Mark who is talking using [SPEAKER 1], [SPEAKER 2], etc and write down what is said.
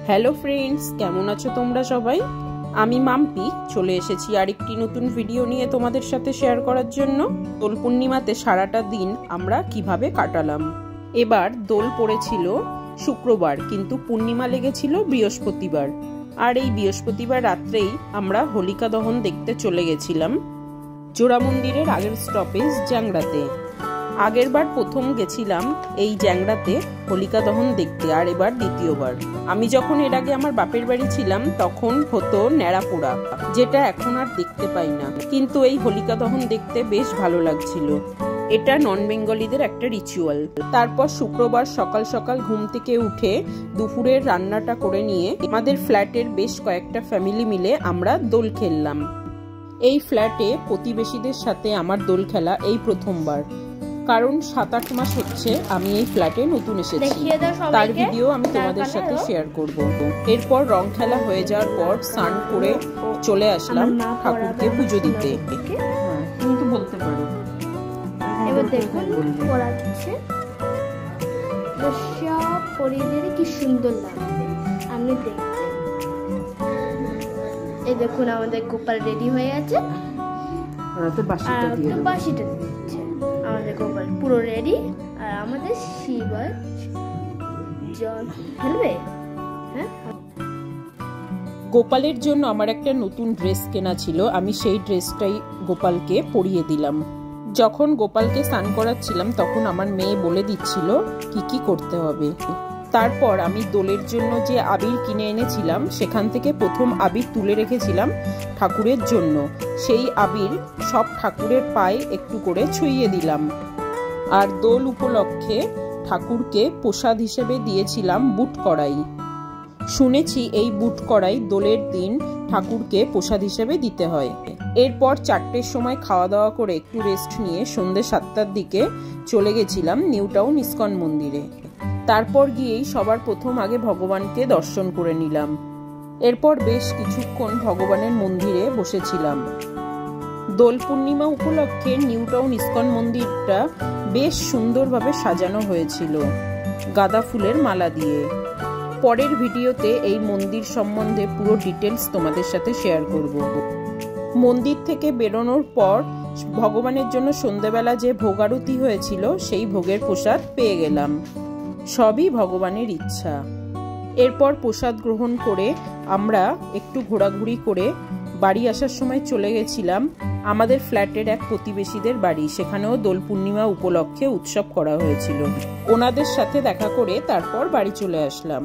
[SPEAKER 1] Hello friends, কেমন আছো তোমরা সবাই? আমি মাম্পি চলে এসেছি আরেকটি নতুন ভিডিও নিয়ে তোমাদের সাথে শেয়ার করার জন্য। দোল পূর্ণিমাতে সারাটা দিন আমরা কিভাবে কাটালাম। এবার দোল পড়েছিল শুক্রবার, কিন্তু পূর্ণিমা লেগেছিল বৃহস্পতিবার। আর এই বৃহস্পতিবার রাত্রেই আমরা হোলিকা দহন দেখতে চলে গেছিলাম জোড়া মন্দিরের আগের স্টপেজ জ্যাংড়াতে। আগের বার প্রথম গেছিলাম এই জ্যাংড়াতে হোলিকা দহন দেখতে, আর এবার দ্বিতীয়বার। আমি যখন এর আগে আমার বাপের বাড়ি ছিলাম তখন হতো ন্যাড়াপোড়া, যেটা এখন আর দেখতে পাই না, কিন্তু এই হোলিকা দহন দেখতে বেশ ভালো লাগছিল। এটা নন বেঙ্গলিদের একটা রিচুয়াল। তারপর শুক্রবার সকাল সকাল ঘুম থেকে উঠে দুপুরের রান্নাটা করে নিয়ে আমাদের ফ্ল্যাটের বেশ কয়েকটা ফ্যামিলি মিলে আমরা দোল খেললাম। এই ফ্ল্যাটে প্রতিবেশীদের সাথে আমার দোল খেলা এই প্রথমবার, কারণ 7-8 মাস হচ্ছে আমি এই ফ্ল্যাটে নতুন এসেছি। তার ভিডিও আমি তোমাদের সাথে শেয়ার করব। এরপর রং খেলা হয়ে যাওয়ার পর স্নান করে চলে আসলাম ঠাকুরকে পুজো দিতে। তুমি তো বলতে পারো।
[SPEAKER 2] এবার দেখুন পড়াচ্ছে, সব পরিয়ে দিলে কি সুন্দর লাগবে আপনি দেখতে। এই দেখুন আমাদের গোপাল রেডি হয়ে আছে, বাসিটা দিচ্ছে। আমাদের গোপাল পুরো রেডি, আর আমাদের শিবার জল খেলবে। হ্যাঁ,
[SPEAKER 1] গোপালের জন্য আমার একটা নতুন ড্রেস কেনা ছিল, আমি সেই ড্রেসটাই গোপালকে পরিয়ে দিলাম। যখন গোপালকে স্নান করাচ্ছিলাম তখন আমার মেয়ে বলে দিচ্ছিল কি কি করতে হবে। তারপর আমি দোলের জন্য যে আবির কিনে এনেছিলাম সেখান থেকে প্রথম আবির তুলে রেখেছিলাম ঠাকুরের জন্য। সেই আবির সব ঠাকুরের পায়ে একটু করে ছুঁইয়ে দিলাম। আর দোল উপলক্ষে ঠাকুরকে প্রসাদ হিসেবে দিয়েছিলাম বুট কড়াই। শুনেছি এই বুট কড়াই দোলের দিন ঠাকুরকে প্রসাদ হিসেবে দিতে হয়। এরপর 4টের সময় খাওয়া দাওয়া করে একটু রেস্ট নিয়ে সন্ধ্যে 7টার দিকে চলে গেছিলাম নিউ টাউন ইস্কন মন্দিরে। তারপর গিয়েই সবার প্রথম আগে ভগবানকে দর্শন করে নিলাম। এরপর বেশ কিছুক্ষণ ভগবানের মন্দিরে বসেছিলাম। দোল পূর্ণিমা উপলক্ষে নিউ টাউন ইস্কন মন্দিরটা বেশ সুন্দরভাবে সাজানো হয়েছিল গাঁদা ফুলের মালা দিয়ে। পরের ভিডিওতে এই মন্দির সম্বন্ধে পুরো ডিটেলস তোমাদের সাথে শেয়ার করব। মন্দির থেকে বেরোনোর পর ভগবানের জন্য সন্ধ্যেবেলা যে ভোগ আরতি হয়েছিল সেই ভোগের প্রসাদ পেয়ে গেলাম। সবই ভগবানের ইচ্ছা। এরপর প্রসাদ গ্রহণ করে আমরা একটু ঘোরাঘুরি করে বাড়ি আসার সময় চলে গেছিলাম আমাদের ফ্ল্যাটের এক প্রতিবেশীদের বাড়ি। সেখানেও দোল পূর্ণিমা উপলক্ষে উৎসব করা হয়েছিল। ওনাদের সাথে দেখা করে তারপর বাড়ি চলে আসলাম।